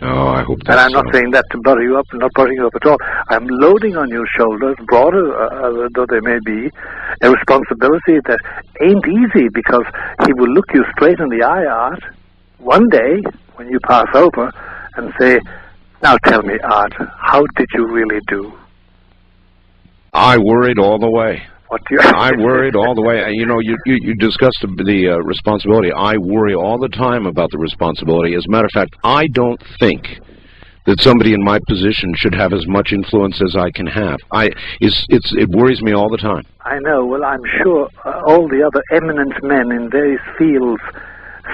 Oh, I hope that's And I'm not so. saying that to bury you up, not burying you up at all. I'm loading on your shoulders, broader though they may be, a responsibility that ain't easy, because he will look you straight in the eye, Art, one day when you pass over and say, now tell me, Art, how did you really do? I worried all the way. What do you... I worried all the way. You know, you discussed the responsibility. I worry all the time about the responsibility. As a matter of fact, I don't think that somebody in my position should have as much influence as I can have. It worries me all the time. I know. Well, I'm sure all the other eminent men in various fields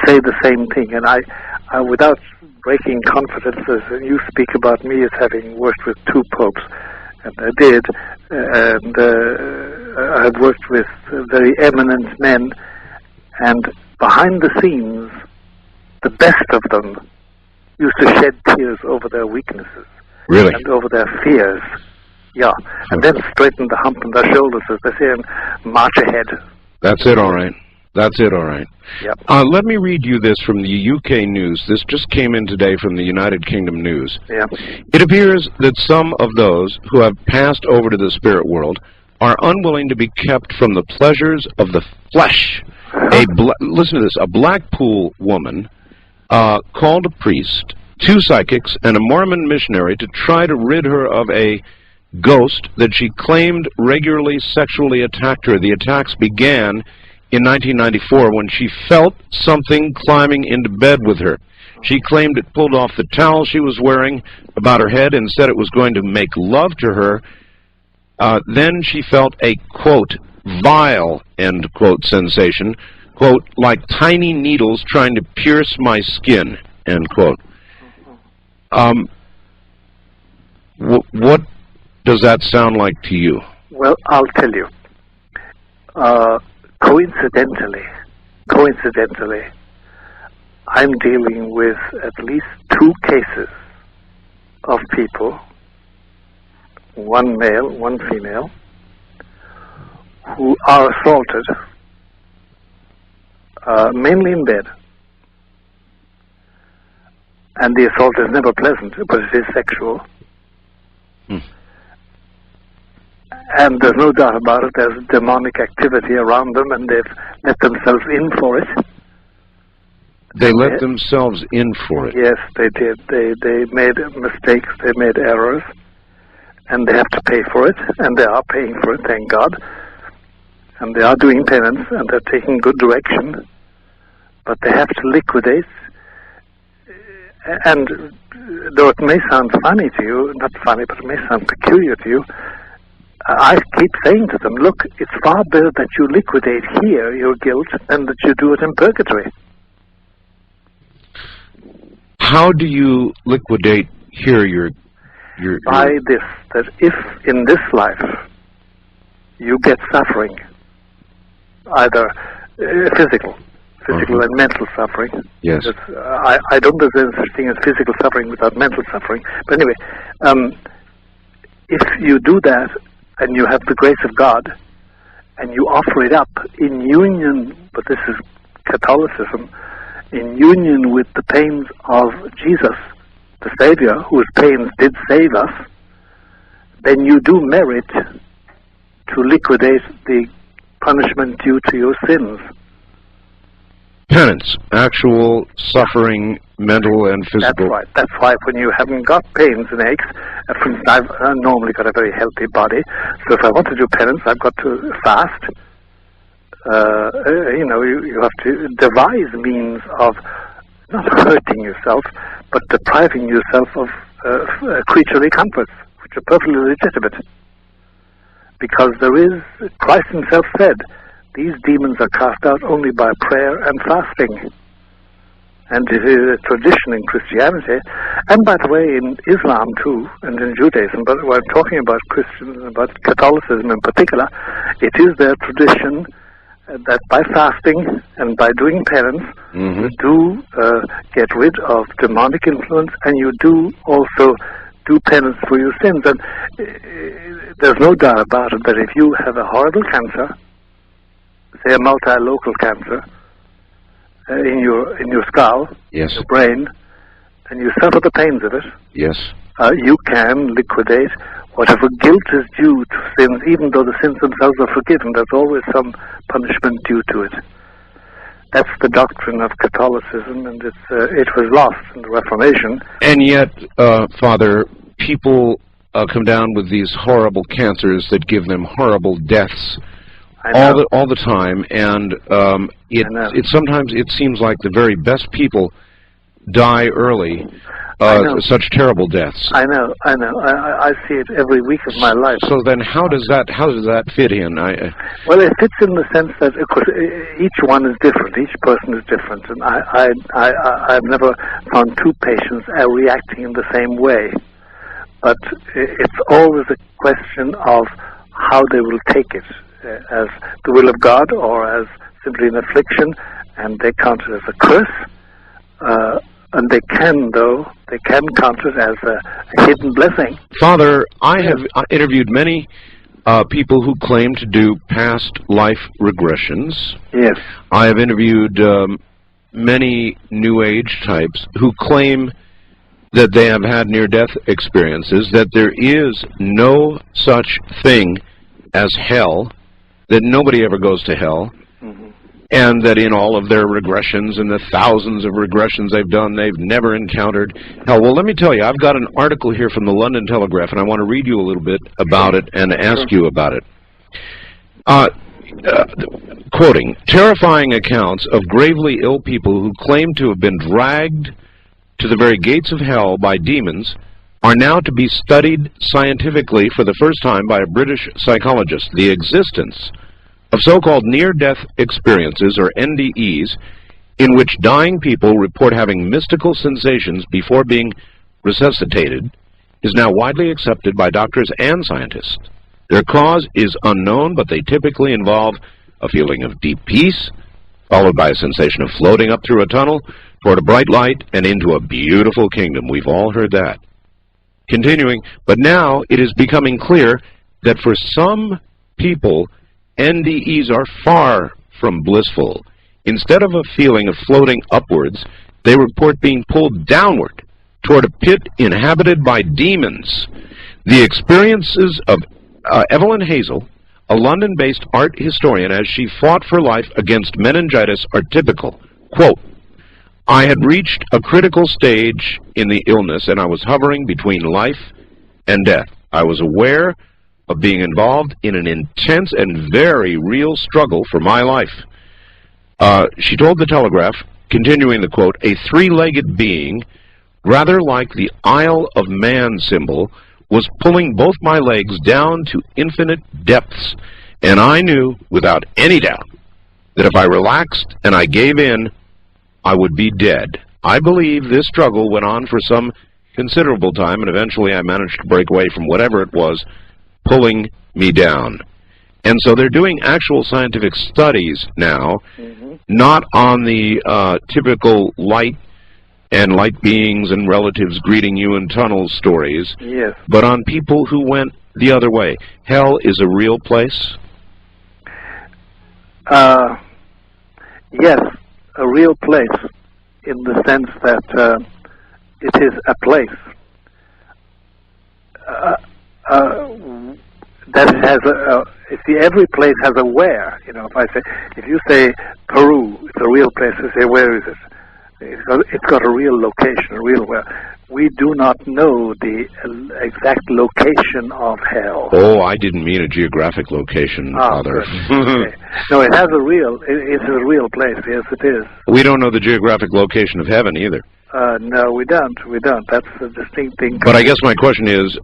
say the same thing. And I without breaking confidences, you speak about me as having worked with 2 popes, and I did. And I've worked with very eminent men, and behind the scenes, the best of them used to shed tears over their weaknesses. Really? And over their fears. Yeah. And then straighten the hump on their shoulders, as they say, and march ahead. That's it, all right. That's it, all right. Yep. Let me read you this from the UK News. This just came in today from the United Kingdom News. Yeah. It appears that some of those who have passed over to the spirit world are unwilling to be kept from the pleasures of the flesh. Listen to this. A Blackpool woman called a priest, 2 psychics, and a Mormon missionary to try to rid her of a ghost that she claimed regularly sexually attacked her. The attacks began in 1994 when she felt something climbing into bed with her. She claimed it pulled off the towel she was wearing about her head and said it was going to make love to her. Then she felt a, quote, vile, end quote, sensation, quote, like tiny needles trying to pierce my skin, end quote. What does that sound like to you? Well, I'll tell you. Coincidentally, I'm dealing with at least 2 cases of people, 1 male, 1 female, who are assaulted, mainly in bed. And the assault is never pleasant, but it is sexual. And there's no doubt about it, there's demonic activity around them, and they've let themselves in for it. They let themselves in for it? Yes, they did. They made mistakes, they made errors, and they have to pay for it, and they are paying for it, thank God. And they are doing penance, and they're taking good direction, but they have to liquidate. And though it may sound funny to you, not funny, but it may sound peculiar to you, I keep saying to them, look, it's far better that you liquidate here your guilt than that you do it in purgatory. How do you liquidate here your By this, that if in this life you get suffering, either physical and mental suffering. Yes. I don't think there's such thing as physical suffering without mental suffering. But anyway, if you do that, and you have the grace of God, and you offer it up in union, but this is Catholicism, in union with the pains of Jesus, the Savior, whose pains did save us, then you do merit to liquidate the punishment due to your sins. Penance, actual suffering, mental and physical. That's right. That's why when you haven't got pains and aches, for instance, I've normally got a very healthy body, so if I want to do penance, I've got to fast. You have to devise means of not hurting yourself, but depriving yourself of creaturely comforts, which are perfectly legitimate. Because there is, Christ himself said, these demons are cast out only by prayer and fasting. And it is a tradition in Christianity, and by the way, in Islam too, and in Judaism, but when I'm talking about Christians, about Catholicism in particular, it is their tradition that by fasting and by doing penance, you do get rid of demonic influence, and you do also do penance for your sins. And there's no doubt about it that if you have a horrible cancer, say a multilocal cancer, in your skull, yes, your brain, and you suffer the pains of it, Yes. you can liquidate whatever guilt is due to sins, even though the sins themselves are forgiven. There's always some punishment due to it. That's the doctrine of Catholicism, and it was lost in the Reformation. And yet, Father, people come down with these horrible cancers that give them horrible deaths all the time, and it sometimes it seems like the very best people die early. Such terrible deaths. I know. I see it every week of my life. So then, how does that fit in? Well, it fits in the sense that, of course, each one is different. Each person is different, and I've never found two patients reacting in the same way. But it's always a question of how they will take it, as the will of God or as simply an affliction, and they count it as a curse. And they can count it as a hidden blessing. Father, I have interviewed many people who claim to do past life regressions. Yes. I have interviewed many New Age types who claim that they have had near-death experiences, that there is no such thing as hell, that nobody ever goes to hell. And that in all of their regressions and the thousands of regressions they've done, they've never encountered hell. Well, let me tell you, I've got an article here from the London Telegraph, and I want to read you a little bit about it and ask you about it. Quoting, terrifying accounts of gravely ill people who claim to have been dragged to the very gates of hell by demons are now to be studied scientifically for the first time by a British psychologist. The existence of so-called near-death experiences, or NDEs, in which dying people report having mystical sensations before being resuscitated, is now widely accepted by doctors and scientists. Their cause is unknown, but they typically involve a feeling of deep peace, followed by a sensation of floating up through a tunnel toward a bright light and into a beautiful kingdom. We've all heard that. Continuing, but now it is becoming clear that for some people, NDEs are far from blissful. Instead of a feeling of floating upwards, they report being pulled downward toward a pit inhabited by demons. The experiences of Evelyn Hazel, a London-based art historian, as she fought for life against meningitis, are typical. Quote, I had reached a critical stage in the illness, and I was hovering between life and death. I was aware of being involved in an intense and very real struggle for my life. She told the Telegraph, continuing the quote, a three-legged being, rather like the Isle of Man symbol, was pulling both my legs down to infinite depths, and I knew, without any doubt, that if I relaxed and I gave in, I would be dead. I believe this struggle went on for some considerable time, and eventually I managed to break away from whatever it was pulling me down. And so they're doing actual scientific studies now, not on the typical light and light beings and relatives greeting you in tunnel stories, yes, but on people who went the other way. Hell is a real place? Yes, a real place in the sense that it is a place. That it has every place has a where. You know, if you say Peru, it's a real place. I say, where is it? It's got a real location, a real where. We do not know the exact location of hell. Oh, I didn't mean a geographic location, Father. Okay. No, it has a real. It's a real place. Yes, it is. We don't know the geographic location of heaven either. No, we don't. We don't. That's a distinct thing. But I guess my question is,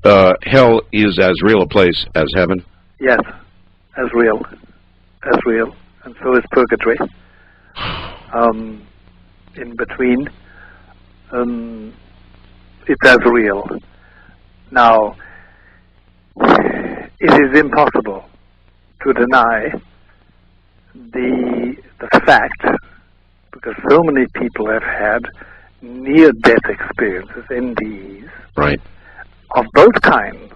hell is as real a place as heaven? Yes, as real. As real. And so is purgatory. In between, it's as real. Now, it is impossible to deny the fact, because so many people have had near-death experiences, NDEs, right, of both kinds.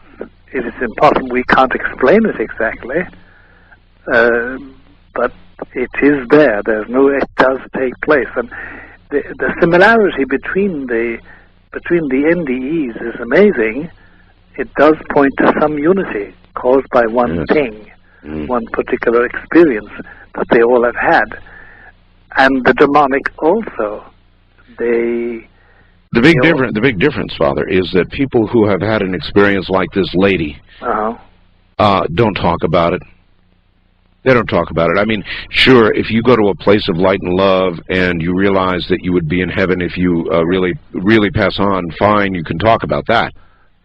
It is impossible. We can't explain it exactly, but it is there. It does take place. And the similarity between the between the NDEs is amazing. It does point to some unity caused by one thing, one particular experience that they all have had. And the demonic also. The big difference, Father, is that people who have had an experience like this lady don't talk about it. They don't talk about it. I mean, sure, if you go to a place of light and love and you realize that you would be in heaven if you really pass on, fine, you can talk about that.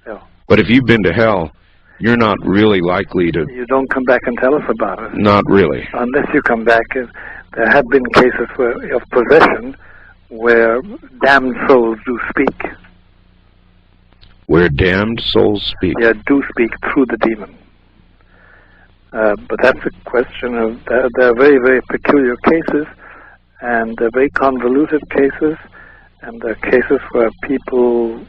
Yeah. But if you've been to hell, you're not really likely to... You don't come back and tell us about it. Not really. Unless you come back. There have been cases of possession where damned souls do speak. Where damned souls speak? Yeah, do speak through the demon. But that's a question of... There are very, very peculiar cases, and they're very convoluted cases, and there are cases where people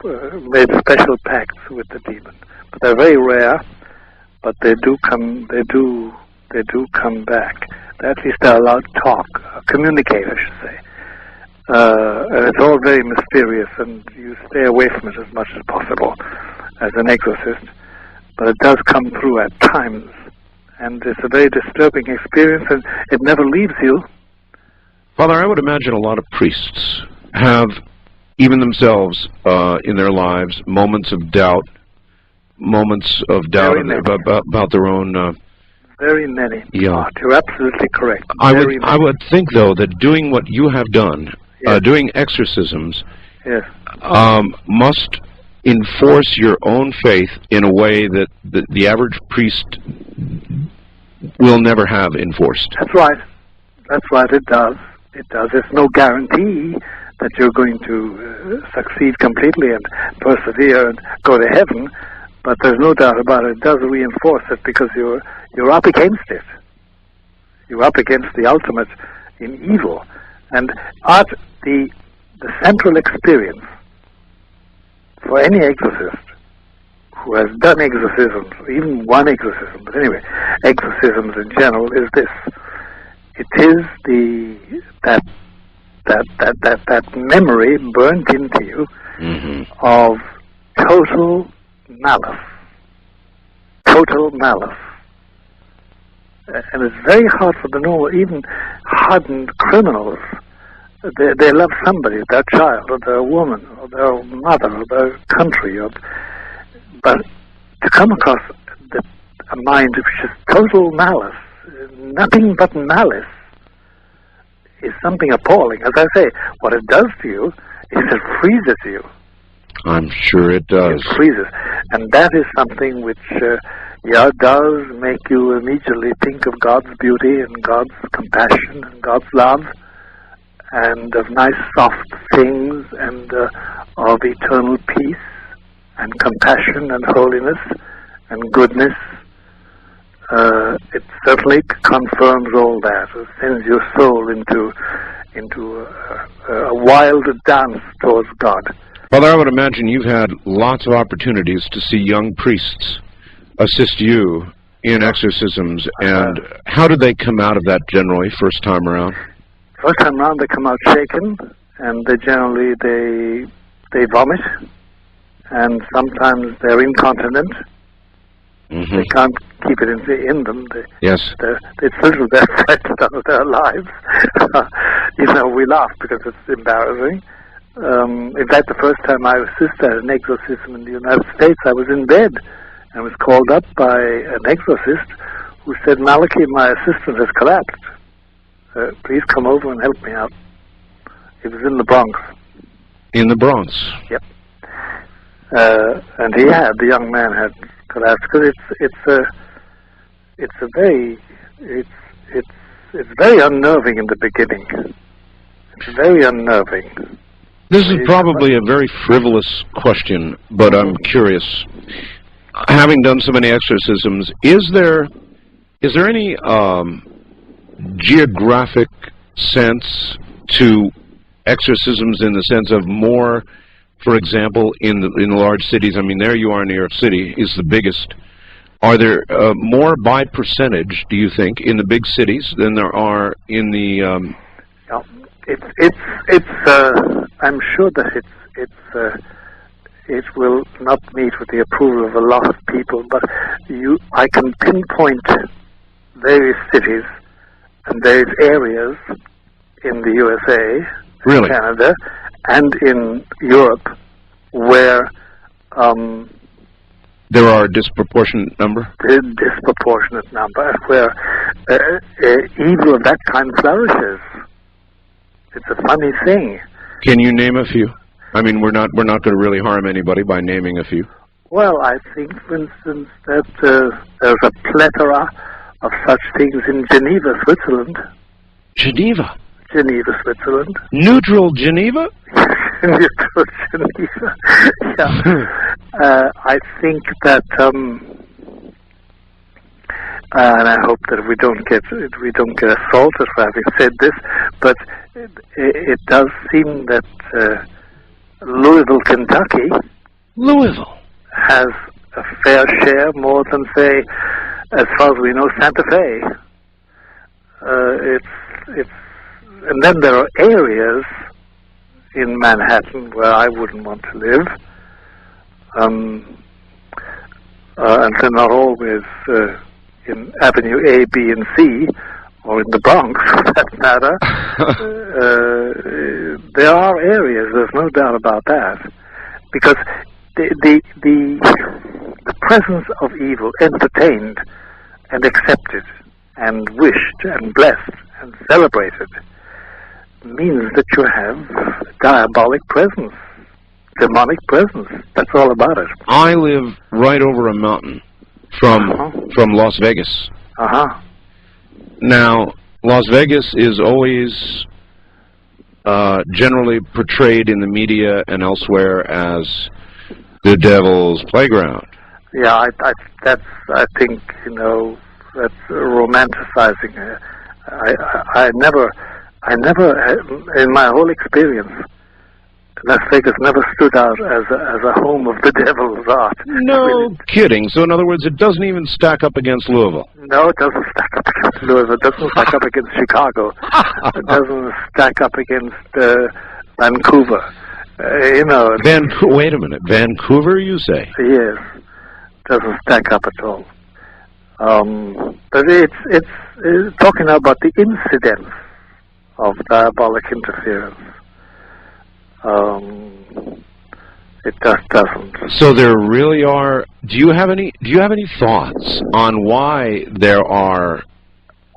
made special pacts with the demon. But they're very rare, but they do come back. At least they're allowed to talk, communicate, I should say. And it's all very mysterious, and you stay away from it as much as possible as an exorcist. But it does come through at times. And it's a very disturbing experience, and it never leaves you. Father, I would imagine a lot of priests have, even themselves, in their lives, moments of doubt about their own... very many. Yeah. You're absolutely correct. I would think, though, that doing what you have done, doing exorcisms, must enforce your own faith in a way that the average priest will never have enforced. That's right. That's right, it does. It does. There's no guarantee that you're going to succeed completely and persevere and go to heaven, but there's no doubt about it. It does reinforce it because you're up against it. You're up against the ultimate in evil. And the central experience for any exorcist who has done exorcisms, even one exorcism, but anyway, exorcisms in general, is this. It is that memory burnt into you of total malice. Total malice. And it's very hard for the normal, even hardened criminals. They love somebody, their child, or their woman, or their mother, or their country. But to come across a mind which is total malice, nothing but malice, is something appalling. As I say, what it does to you is it freezes you. I'm sure it does. It freezes. And that is something which, does make you immediately think of God's beauty and God's compassion and God's love and of nice soft things and of eternal peace and compassion and holiness and goodness. It certainly confirms all that. It sends your soul into a wild dance towards God. Father, I would imagine you've had lots of opportunities to see young priests assist you in exorcisms, and how did they come out of that generally, first time around? First time around, they come out shaken, and they generally, they vomit, and sometimes they're incontinent. They can't keep it in them. It's literally they're threatened out of their lives. We laugh because it's embarrassing. In fact, the first time I assisted at an exorcism in the United States, I was in bed and was called up by an exorcist who said, "Malachai, my assistant has collapsed. Please come over and help me out." It was in the Bronx. In the Bronx? Yep. And the young man had collapsed because it's very unnerving in the beginning. It's very unnerving. This is probably a very frivolous question, but I'm curious. Having done so many exorcisms, is there any geographic sense to exorcisms in the sense of more, for example, in the large cities? I mean, there you are in New York City, is the biggest. Are there more by percentage, do you think, in the big cities than there are in the... I'm sure that it will not meet with the approval of a lot of people, but I can pinpoint various cities and various areas in the USA, Really? Canada, and in Europe where there are a disproportionate number? Disproportionate number, where evil of that kind flourishes. It's a funny thing. Can you name a few? I mean, we're not going to really harm anybody by naming a few. Well, I think, for instance, that there's a plethora of such things in Geneva, Switzerland. Geneva? Geneva, Switzerland. Neutral Geneva? Neutral Geneva. Yeah. I think that, and I hope that we don't get assaulted for having said this, but it does seem that Louisville, Kentucky, has a fair share, more than, say, as far as we know, Santa Fe. And then there are areas in Manhattan where I wouldn't want to live, and they're not always in Avenue A, B, and C, or in the Bronx, for that matter. There are areas, there's no doubt about that, because the presence of evil, entertained and accepted and wished and blessed and celebrated, means that you have diabolic presence, demonic presence. That's all about it. I live right over a mountain from Las Vegas. Now, Las Vegas is always generally portrayed in the media and elsewhere as the devil's playground. Yeah, I think, that's romanticizing. I never, in my whole experience, Las Vegas never stood out as a home of the devil's art. No kidding. So, in other words, it doesn't even stack up against Louisville. No, it doesn't stack up against Louisville. It doesn't stack up against Chicago. It doesn't stack up against Vancouver. Wait a minute. Vancouver, you say? Yes. Doesn't stack up at all. But it's talking about the incidence of diabolic interference. It just doesn't. So there really are. Do you have any thoughts on why there are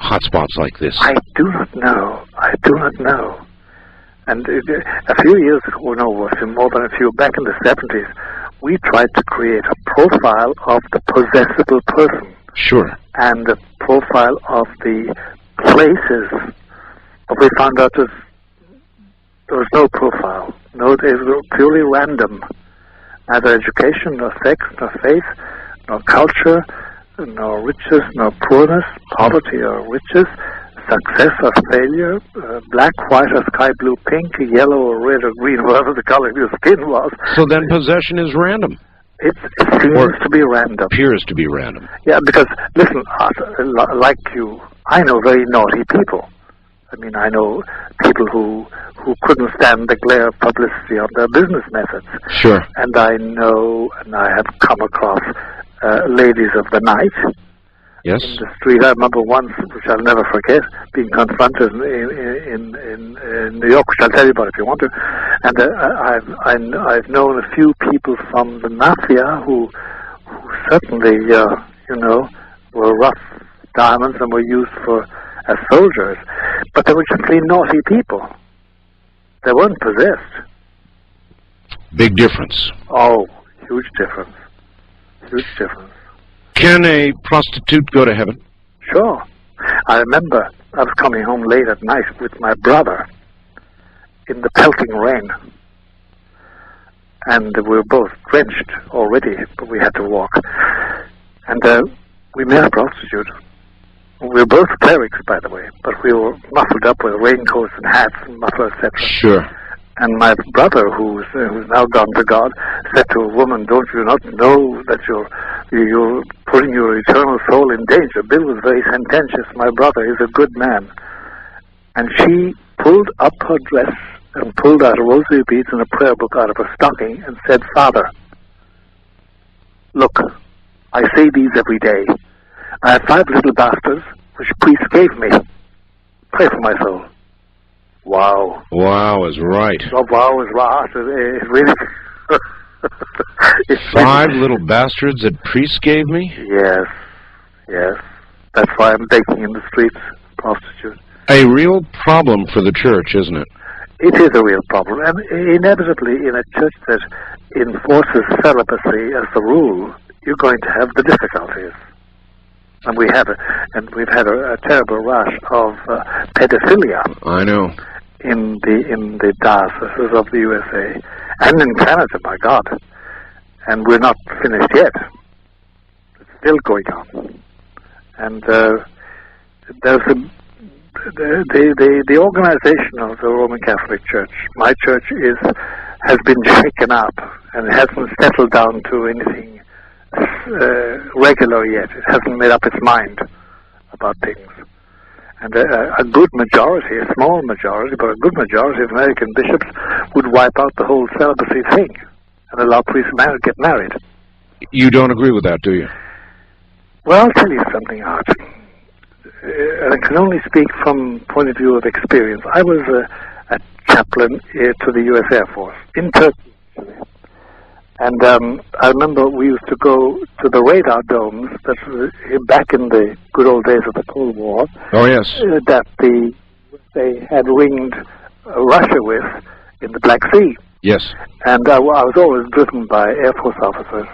hotspots like this? I do not know. And a few years ago, no, more than a few, back in the 70s, we tried to create a profile of the possessible person. Sure. And a profile of the places. But we found out there was no profile. No, it was purely random. Neither education, nor sex, nor faith, nor culture, nor riches, nor poorness, poverty or riches, success or failure, black, white or sky blue, pink, yellow or red or green, whatever the color of your skin was. So then possession is random? It seems to be random. Appears to be random. Yeah, because, listen, like you, I know very naughty people. I mean, I know people who couldn't stand the glare of publicity on their business methods. Sure. And I know, and I have come across ladies of the night. Yes. In the street. I remember once, which I'll never forget, being confronted in New York, which I'll tell you about if you want to. And I've known a few people from the mafia who certainly, were rough diamonds and were used as soldiers. But they were just plain naughty people. They weren't possessed. Big difference. Oh, huge difference. Huge difference. Can a prostitute go to heaven? Sure. I remember I was coming home late at night with my brother in the pelting rain. And we were both drenched already, but we had to walk. And we met a prostitute. We were both clerics, by the way, but we were muffled up with raincoats and hats and mufflers, etc. Sure. And my brother, who's now gone to God, said to a woman, "Don't you not know that you're putting your eternal soul in danger?" Bill was very sententious. My brother is a good man. And she pulled up her dress and pulled out a rosary beads and a prayer book out of her stocking and said, "Father, look, I say these every day. I have 5 little bastards which priests gave me. Pray for my soul. Wow. Wow is right. Oh, wow is right. It really... it's 5 little bastards that priests gave me? Yes, yes. That's why I'm begging in the streets, prostitute. A real problem for the church, isn't it? It is a real problem. And inevitably, in a church that enforces celibacy as the rule, you're going to have the difficulties. And we've had a terrible rush of pedophilia. I know. In the dioceses of the USA and in Canada, my God. And we're not finished yet. It's still going on. And there's the organization of the Roman Catholic Church. My church has been shaken up and it hasn't settled down to anything regular yet. It hasn't made up its mind about things. And a good majority, a small majority, but a good majority of American bishops would wipe out the whole celibacy thing and allow priests to get married. You don't agree with that, do you? Well, I'll tell you something, Art. I can only speak from point of view of experience. I was a chaplain to the U.S. Air Force in Turkey, actually. And I remember we used to go to the radar domes that back in the good old days of the Cold War. Oh, yes. That they had ringed Russia with in the Black Sea. Yes. And I was always driven by Air Force officers.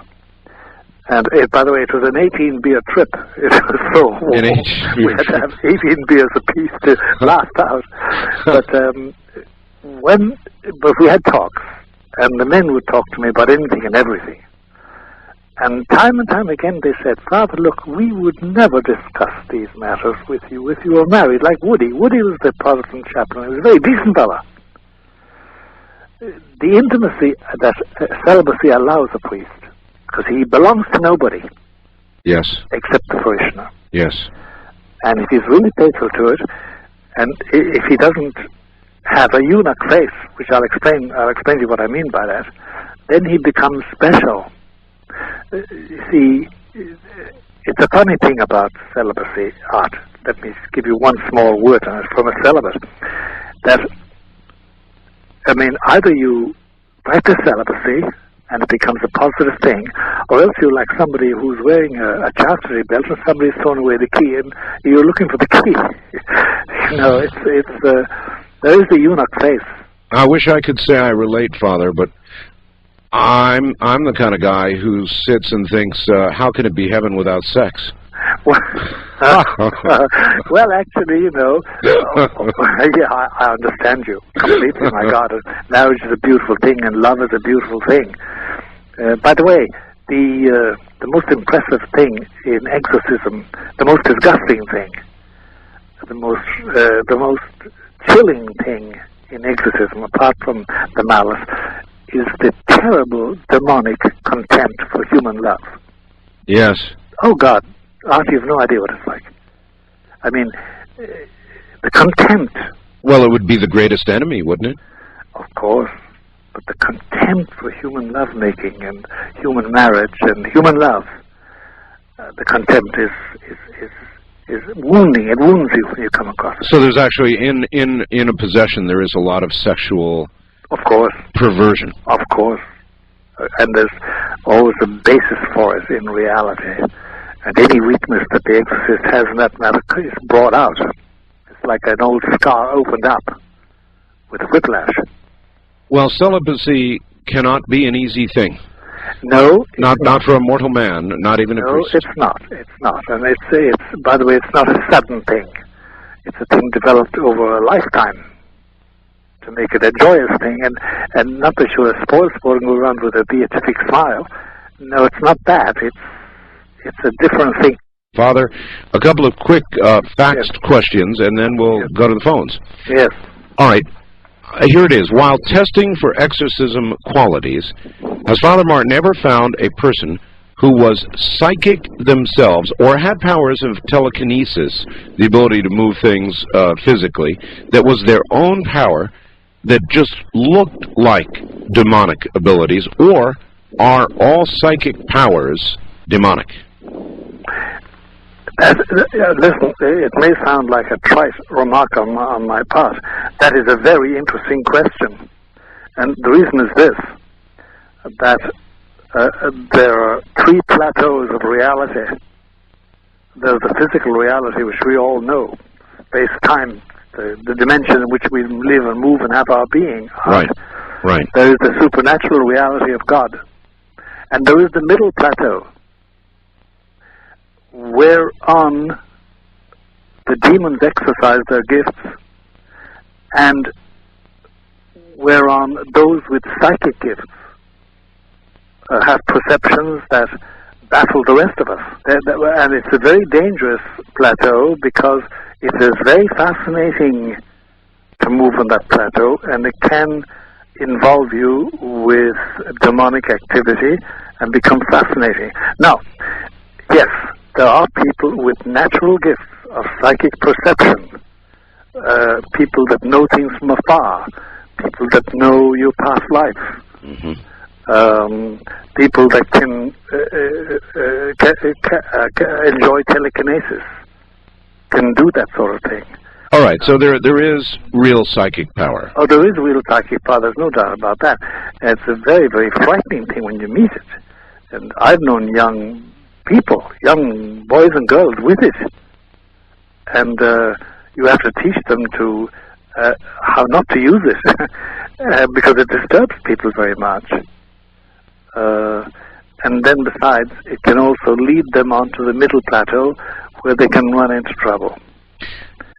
And by the way, it was an 18-beer trip. It was so warm. We had to have 18 beers apiece to last out. But we had talks. And the men would talk to me about anything and everything. And time again they said, Father, look, we would never discuss these matters with you if you were married, like Woody. Woody was the Protestant chaplain. He was a very decent fella. The intimacy that celibacy allows a priest, because he belongs to nobody. Yes. Except the parishioner. Yes. And if he's really faithful to it, and if he doesn't have a eunuch face, which I'll explain to you what I mean by that, then he becomes special. See, it's a funny thing about celibacy, Art. Let me give you one small word on it from a celibate. That, I mean, either you practice celibacy and it becomes a positive thing, or else you're like somebody who's wearing a chastity belt and somebody's thrown away the key and you're looking for the key. You know, there is the eunuch face. I wish I could say I relate, Father, but I'm the kind of guy who sits and thinks, how can it be heaven without sex? Well, actually, you know, yeah, I understand you completely, my God. Marriage is a beautiful thing and love is a beautiful thing. By the way, the most impressive thing in exorcism, the most disgusting thing, the most chilling thing in exorcism, apart from the malice, is the terrible demonic contempt for human love. Yes. Oh, God. Art, you have no idea what it's like. I mean, the contempt. Well, it would be the greatest enemy, wouldn't it? Of course. But the contempt for human lovemaking and human marriage and human love, the contempt is wounding. It wounds you when you come across it. So there's actually, in a possession, there is a lot of sexual... Of course. Perversion. Of course. And there's always a basis for it in reality. And any weakness that the exorcist has in that matter is brought out. It's like an old scar opened up with a whiplash. Well, celibacy cannot be an easy thing. No. Not for a mortal man, not even a priest. No, it's not. It's not. And it's by the way, it's not a sudden thing. It's a thing developed over a lifetime to make it a joyous thing. And not that you're a spoiled sport and go around with a beatific smile. No, it's not that. It's a different thing. Father, a couple of quick faxed questions, and then we'll go to the phones. Yes. All right. Here it is. While testing for exorcism qualities, has Father Martin ever found a person who was psychic themselves or had powers of telekinesis, the ability to move things physically, that was their own power that just looked like demonic abilities, or are all psychic powers demonic? Listen, it may sound like a trite remark on my part. That is a very interesting question. And the reason is this, that there are three plateaus of reality. There's the physical reality, which we all know, space-time, the dimension in which we live and move and have our being. Right. There is the supernatural reality of God. And there is the middle plateau, whereon the demons exercise their gifts, and whereon those with psychic gifts have perceptions that baffle the rest of us. And it's a very dangerous plateau because it is very fascinating to move on that plateau, and it can involve you with demonic activity and become fascinating. Now, yes, there are people with natural gifts of psychic perception, people that know things from afar, people that know your past life, people that can enjoy telekinesis, can do that sort of thing. All right, so there is real psychic power. Oh, there is real psychic power, there's no doubt about that. And it's a very, very frightening thing when you meet it. And I've known young people, young boys and girls with it. And you have to teach them to how not to use it, because it disturbs people very much. And then besides, it can also lead them onto the middle plateau where they can run into trouble.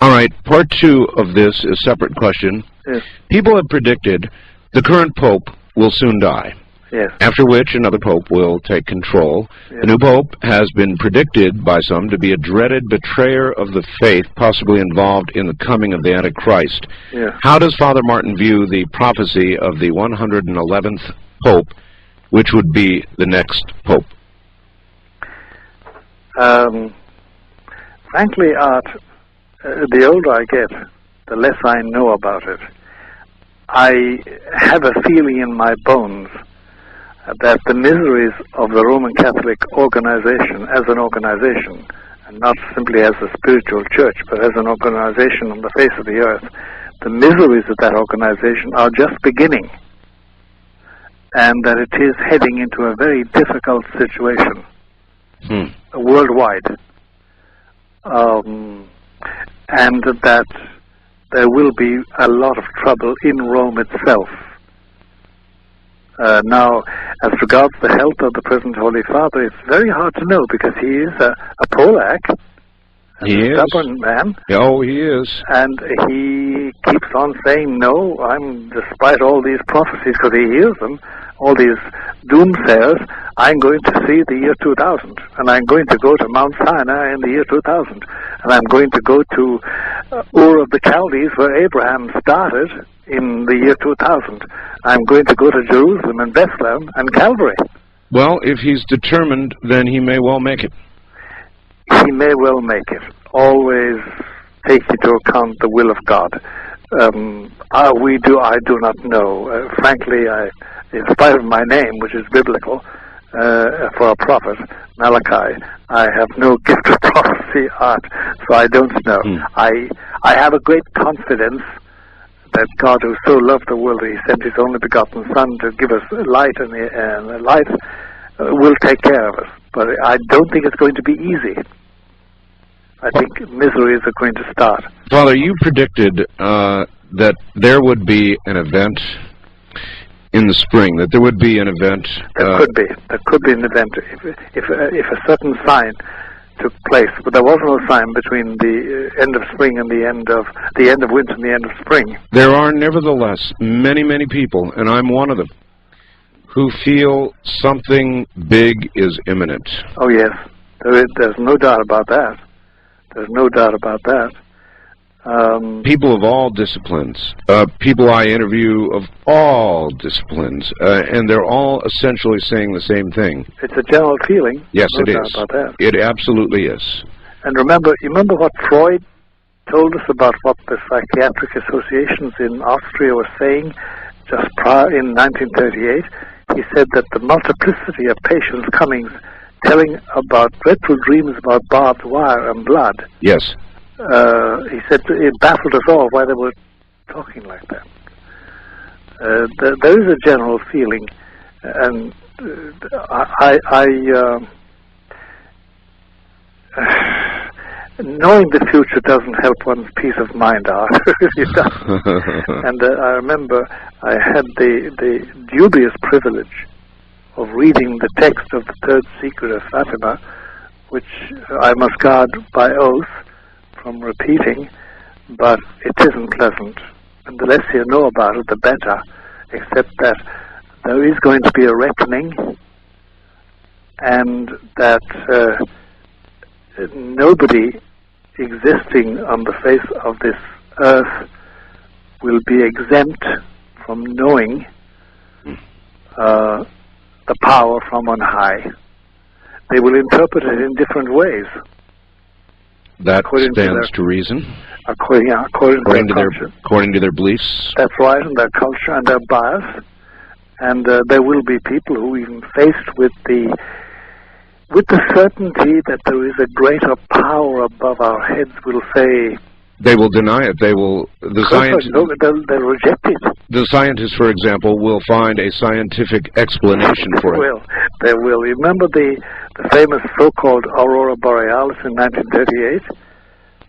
All right, part two of this is a separate question. Yes. People have predicted the current pope will soon die. Yes. After which another pope will take control. Yes. The new pope has been predicted by some to be a dreaded betrayer of the faith, possibly involved in the coming of the Antichrist. Yes. How does Father Martin view the prophecy of the 111th pope, which would be the next pope? Frankly, Art, the older I get, the less I know about it. I have a feeling in my bones that the miseries of the Roman Catholic organization as an organization, and not simply as a spiritual church, but as an organization on the face of the earth, the miseries of that organization are just beginning, and that it is heading into a very difficult situation worldwide, and that there will be a lot of trouble in Rome itself. Now, as regards the health of the present Holy Father, it's very hard to know because he is a Polak, a stubborn man. Oh, he is. And he keeps on saying, no, despite all these prophecies, because he hears them, all these doomsayers, I'm going to see the year 2000, and I'm going to go to Mount Sinai in the year 2000, and I'm going to go to Ur of the Chaldees, where Abraham started in the year 2000. I'm going to go to Jerusalem and Bethlehem and Calvary. Well, if he's determined, then he may well make it. He may well make it. Always take into account the will of God. I do not know. Frankly, in spite of my name, which is biblical, for a prophet, Malachai, I have no gift of prophecy, Art, so I don't know. I have a great confidence that God, who so loved the world that he sent his only begotten Son to give us light, and the light will take care of us. But I don't think it's going to be easy. I think miseries are going to start. Father, you predicted that there would be an event in the spring, that there would be an event. There could be an event if a certain sign took place, but there was no sign between the end of spring and the end of winter and the end of spring. There are nevertheless many, many people, and I'm one of them, who feel something big is imminent. Oh yes, there's no doubt about that. There's no doubt about that. People of all disciplines, people I interview of all disciplines, and they're all essentially saying the same thing. It's a general feeling. Yes, no it doubt is. About that. It absolutely is. And you remember what Freud told us about what the psychiatric associations in Austria were saying just prior in 1938? he said that the multiplicity of patients' comings telling about dreadful dreams about barbed wire and blood. Yes. He said it baffled us all why they were talking like that. There is a general feeling, and knowing the future doesn't help one's peace of mind out. And I remember I had the dubious privilege of reading the text of the third secret of Fatima, which I must guard by oath from repeating, but it isn't pleasant. And the less you know about it, the better, except that there is going to be a reckoning, and that nobody existing on the face of this earth will be exempt from knowing the power from on high. They will interpret it in different ways. That stands to reason. According to their beliefs. That's right, and their culture and their bias. And there will be people who, even faced with the certainty that there is a greater power above our heads, will say... They will deny it. They will... They'll reject it. The scientists, for example, will find a scientific explanation for it. They will. You remember the famous so-called Aurora Borealis in 1938?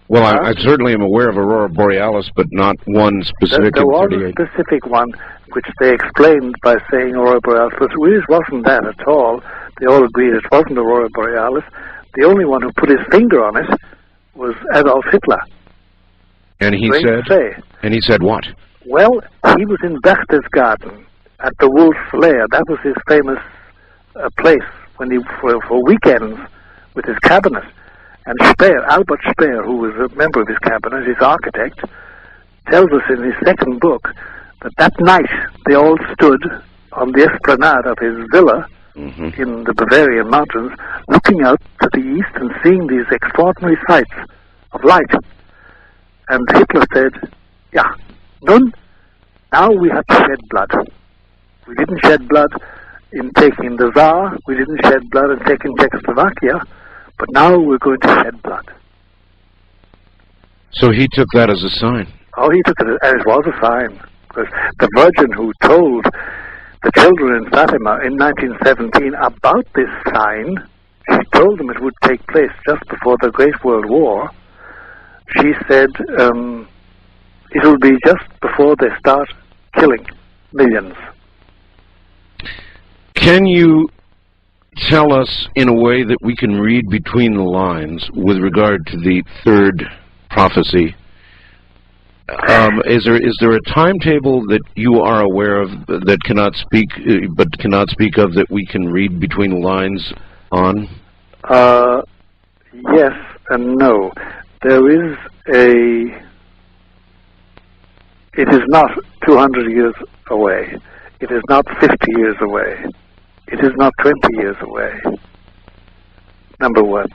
Well, I certainly am aware of Aurora Borealis, but not one specific There was a specific one which they explained by saying Aurora Borealis, but it really wasn't that at all. They all agreed it wasn't Aurora Borealis. The only one who put his finger on it was Adolf Hitler. And he said what? Well, he was in Berchtesgaden at the Wolf's Lair. That was his famous place when he for weekends with his cabinet. And Speer, Albert Speer, who was a member of his cabinet, his architect, tells us in his second book that night they all stood on the esplanade of his villa in the Bavarian mountains, looking out to the east and seeing these extraordinary sights of light. And Hitler said, "Yeah, nun, now we have to shed blood. We didn't shed blood in taking the Tsar, we didn't shed blood in taking Czechoslovakia, but now we're going to shed blood." So he took that as a sign. Oh, he took it, and it was a sign. Because the Virgin who told the children in Fatima in 1917 about this sign, she told them it would take place just before the Great World War. She said it will be just before they start killing millions. Can you tell us in a way that we can read between the lines with regard to the third prophecy? Is there a timetable that you are aware of that cannot speak of that we can read between the lines on? Yes and no. There is it is not 200 years away. It is not 50 years away. It is not 20 years away. Number one.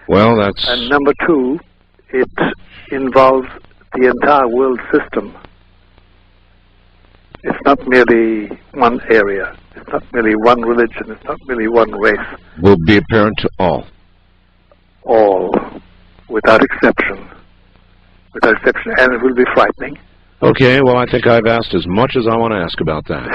Well, that's... And number two, it involves the entire world system. It's not merely one area. It's not merely one religion. It's not merely one race. Will be apparent to all. All. Without exception. Without exception. And it will be frightening. Okay, well, I think I've asked as much as I want to ask about that.